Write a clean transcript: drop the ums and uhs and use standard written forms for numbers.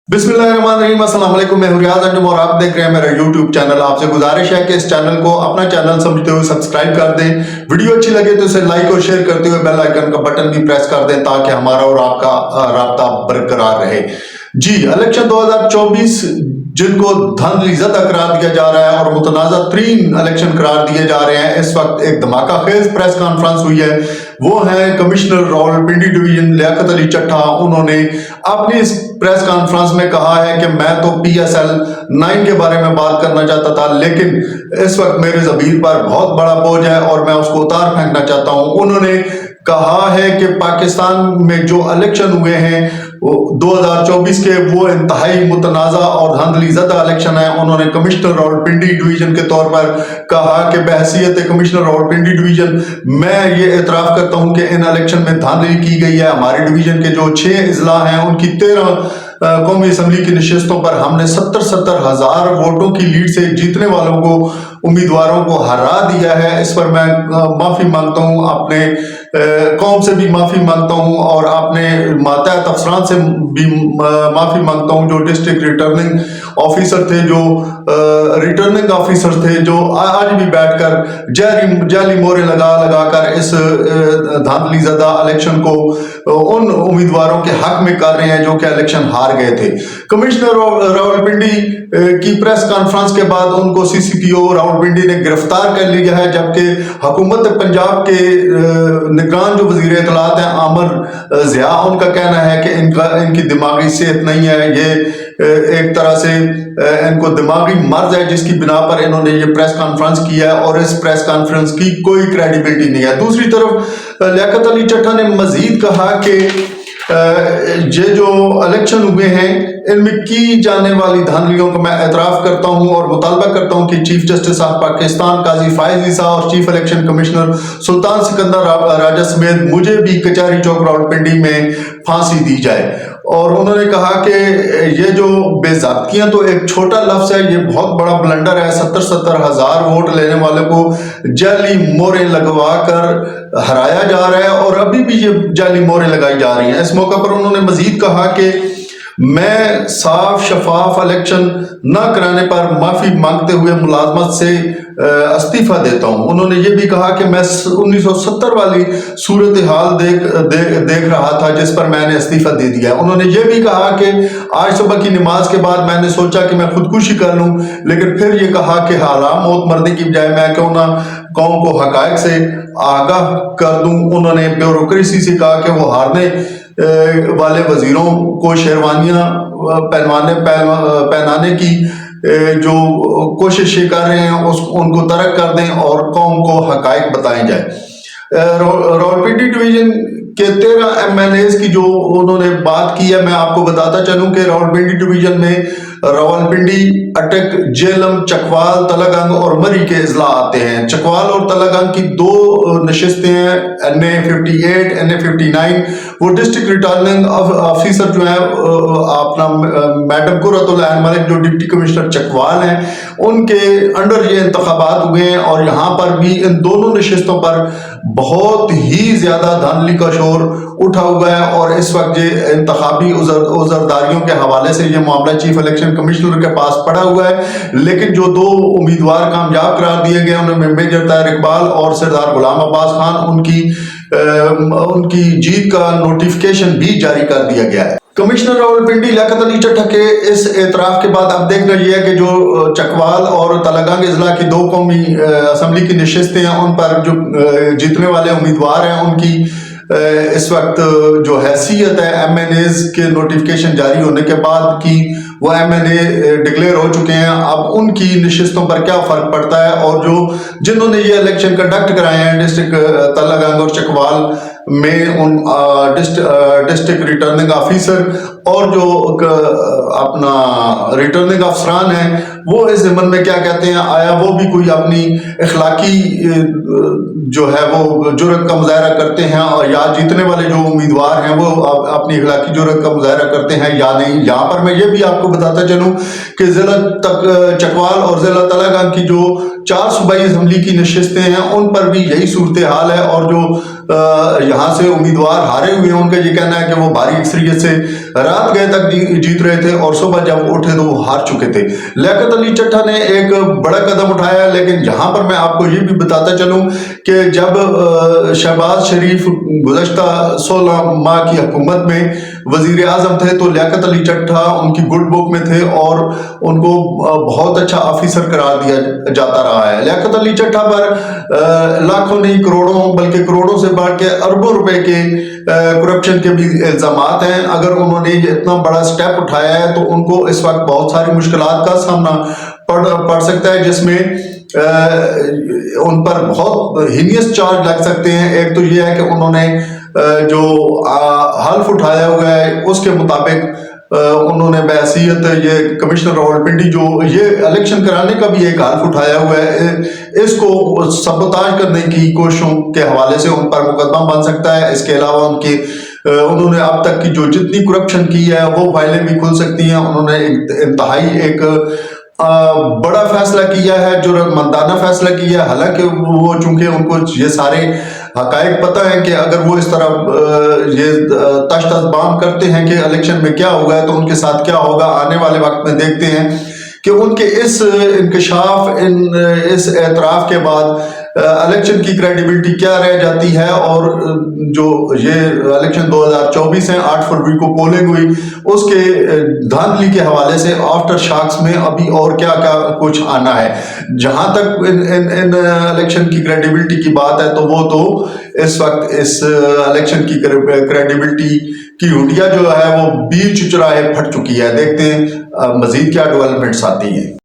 बिस्मिल्लाहिर्रहमानिर्रहीम, अस्सलाम वालेकुम। मैं रियाज अंजुम और आप देख रहे हैं मेरा यूट्यूब चैनल। आपसे गुजारिश है कि इस चैनल को अपना चैनल समझते हुए सब्सक्राइब कर दें। वीडियो अच्छी लगे तो इसे लाइक और शेयर करते हुए बेल आइकन का बटन भी प्रेस कर दें ताकि हमारा और आपका राब्ता बरकरार रहे। जी, इलेक्शन 2024 जिनको धांधली ज़दा करार दिया जा रहा है और मुतनाज़ा तरीन इलेक्शन करार दिए जा रहे हैं, इस वक्त एक धमाका खेज प्रेस कॉन्फ्रेंस हुई है। वो है कमिश्नर रावलपिंडी डिवीजन लियाकत अली चट्ठा। उन्होंने अपनी इस प्रेस कॉन्फ्रेंस में कहा है कि मैं तो PSL 9 के बारे में बात करना चाहता था, लेकिन इस वक्त मेरे ज़मीर पर बहुत बड़ा बोझ है और मैं उसको उतार फेंकना चाहता हूँ। उन्होंने कहा है कि पाकिस्तान में जो इलेक्शन हुए हैं 2024 के, वो इंतहाई मुतनाज़ा और धांधली ज़दा इलेक्शन है। उन्होंने कमिश्नर रावलपिंडी डिवीजन के तौर पर कहा कि बहसीयत कमिश्नर रावलपिंडी डिवीजन मैं ये एतराफ़ करता हूँ कि इन इलेक्शन में धांधली की गई है। हमारे डिवीजन के जो 6 अजला हैं उनकी 13 कौमी असम्बली की नशिस्तों पर हमने 70 हज़ार वोटों की लीड से जीतने वालों को, उम्मीदवारों को हरा दिया है। इस पर मैं माफ़ी मांगता हूँ, अपने कौम से भी माफ़ी मांगता हूँ और अपने मातहत अफसरान से भी माफ़ी मांगता हूँ जो डिस्ट्रिक्ट रिटर्निंग ऑफिसर थे, जो रिटर्निंग ऑफिसर थे, जो आज भी बैठकर जाली मोहरें लगा कर इस धांधली ज़दा इलेक्शन को उन उम्मीदवारों के हक में कर रहे हैं जो कि इलेक्शन हार गए थे। कमिश्नर रावलपिंडी की प्रेस कॉन्फ्रेंस के बाद उनको CCPO रावलपिंडी ने गिरफ्तार कर लिया है, जबकि हुकूमत पंजाब के निगरान जो वजीर इत्तलात हैं आमिर ज़िया, उनका कहना है कि इनकी दिमागी सेहत नहीं है, ये एक तरह से इनको दिमागी मर्ज है जिसकी बिना पर इन्होंने ये प्रेस कॉन्फ्रेंस किया है और इस प्रेस कॉन्फ्रेंस की कोई क्रेडिबिलिटी नहीं है। दूसरी तरफ लियाकत अली चट्ठा ने मजीद कहा कि ये जो इलेक्शन हुए हैं इनमें की जाने वाली धांधलियों को मैं एतराफ़ करता हूँ और मुतालबा करता हूँ कि चीफ जस्टिस ऑफ पाकिस्तान काजी फायज ईसा और चीफ इलेक्शन कमिश्नर सुल्तान सिकंदर राजा समेत मुझे भी कचहरी चौक रावलपिंडी में फांसी दी जाए। और उन्होंने कहा कि ये जो बेज़ाब्तियाँ तो एक छोटा लफ्ज़ है, ये बहुत बड़ा ब्लंडर है। 70 हज़ार वोट लेने वाले को जाली मोहरें लगवा कर हराया जा रहा है और अभी भी ये जाली मोहरें लगाई जा रही हैं। इस मौके पर उन्होंने मजीद कहा कि मैं साफ शफाफ इलेक्शन न कराने पर माफ़ी मांगते हुए मुलाजमत से इस्तीफ़ा देता हूँ। उन्होंने ये भी कहा कि मैं 1970 वाली सूरत हाल देख रहा था जिस पर मैंने इस्तीफ़ा दे दिया। उन्होंने ये भी कहा कि आज सुबह की नमाज के बाद मैंने सोचा कि मैं खुदकुशी कर लूँ, लेकिन फिर ये कहा कि हराम मौत मरने की बजाय मैं क्यों ना कौम को हक़ाइक़ से आगाह कर दूँ। उन्होंने ब्यूरोक्रेसी से कहा कि वो हारने वाले वजीरों को शेरवानियाँ पहनाने की जो कोशिशें कर रहे हैं उनको तर्क कर दें और कौम को हक़ाइक़ बताए जाए। रावलपिंडी डिवीजन के 13 MLAs की जो उन्होंने बात की है, मैं आपको बताता चलूँ कि रावलपिंडी डिवीजन में रावलपिंडी, अटक, जेलम, चकवाल, तलागंग और मरी के अजला आते हैं। चकवाल और तलागंग की 2 नशिस्तें हैं, NA 58, NA 59। वो डिस्ट्रिक्ट रिटर्निंग ऑफिसर जो है अपना मैडम कुर्रतुल ऐन मलिक जो डिप्टी कमिश्नर चकवाल हैं, उनके अंडर ये इंतखाबात हुए हैं और यहाँ पर भी इन दोनों नशिस्तों पर बहुत ही ज़्यादा धांधली का शोर उठा हुआ है और इस वक्त ये इंतखाबी उज़रदारियों के हवाले से ये मामला चीफ इलेक्शन कमिश्नर के पास पड़ा हुआ है। लेकिन जो 2 उम्मीदवार कामयाब करार दिए गए उनमें मेजर ताहिर इकबाल और सरदार गुलाम अब्बास खान, उनकी जीत का नोटिफिकेशन भी जारी कर दिया गया है। कमिश्नर रावलपिंडी लियाकत अली चट्ठा के इस एतराफ़ के बाद अब देखना यह है कि जो चकवाल और तलागंग अजला की 2 कौमी असम्बली की नशिस्तें हैं उन पर जो जीतने वाले उम्मीदवार हैं उनकी इस वक्त जो हैसियत है MNAs के नोटिफिकेशन जारी होने के बाद की वो MNA डिक्लेयर हो चुके हैं। अब उनकी नशिस्तों पर क्या फ़र्क पड़ता है और जिन्होंने ये इलेक्शन कंडक्ट कराए हैं डिस्ट्रिक्ट तलागंग और चकवाल में, उन डिस्ट्रिक्ट रिटर्निंग ऑफिसर और जो अपना रिटर्निंग अफसरान हैं वो इस ज़िम्मन में क्या कहते हैं, आया वो भी कोई अपनी इखलाकी जो है वो जुर्रत का मुजाहरा करते हैं और या जीतने वाले जो उम्मीदवार हैं वो अपनी इखलाकी जुर्रत का मुजाहरा करते हैं या नहीं। यहाँ पर मैं ये भी आपको बताता चलूँ कि ज़िला चकवाल और ज़िला तलागंग की जो 4 सूबाई असम्बली की नशिस्तें हैं उन पर भी यही सूरत हाल है और जो यहाँ से उम्मीदवार हारे हुए हैं। उनका ये कहना है कि वो भारी अक्सरियत से रात गए तक जीत रहे थे और सुबह जब उठे तो वो हार चुके थे। लियाकत अली चट्ठा ने एक बड़ा कदम उठाया, लेकिन यहाँ पर मैं आपको ये भी बताता चलूं कि जब शहबाज शरीफ गुज़श्ता 16 माह की हुकूमत में वजीर आजम थे तो लियाकत अली चट्ठा उनकी गुड बुक में थे और उनको बहुत अच्छा ऑफिसर करार दिया जाता रहा है। लियाकत अली चट्ठा पर लाखों नहीं करोड़ों बल्कि करोड़ों से बढ़ के अरबों रुपए के करप्शन के भी इल्जामात हैं। अगर उन्होंने ये इतना बड़ा स्टेप उठाया है तो उनको इस वक्त बहुत सारी मुश्किलात का सामना पड़ सकता है, जिसमें उन पर बहुत हीनियस चार्ज लग सकते हैं। एक तो ये है कि उन्होंने जो हल्फ उठाया हुआ है उसके मुताबिक उन्होंने बहैसियत ये कमिश्नर रावलपिंडी जो ये इलेक्शन कराने का भी एक हल्फ उठाया हुआ है, इसको सबोताज करने की कोशिशों के हवाले से उन पर मुकदमा बन सकता है। इसके अलावा उन्होंने अब तक की जो जितनी करप्शन की है वो फाइलें भी खुल सकती हैं। उन्होंने इंतहाई एक बड़ा फैसला किया है, जो मंदाना फैसला किया है। हालांकि वो चूंकि उनको ये सारे हकायक पता है कि अगर वो इस तरह ये तश तश बाम करते हैं कि इलेक्शन में क्या होगा तो उनके साथ क्या होगा, आने वाले वक्त में देखते हैं कि उनके इस इंकशाफ इस एतराफ़ के बाद इलेक्शन की क्रेडिबिलिटी क्या रह जाती है। और जो ये इलेक्शन 2024 है, 8 फरवरी को पोलिंग हुई, उसके धांधली के हवाले से आफ्टर शॉक्स में अभी और क्या क्या कुछ आना है। जहां तक इन इलेक्शन की क्रेडिबिलिटी की बात है तो वो तो इस वक्त इस इलेक्शन की क्रेडिबिलिटी की हुडिया जो है वो बीच चौराहे फट चुकी है। देखते हैं मजीद क्या डेवलपमेंट्स आती हैं।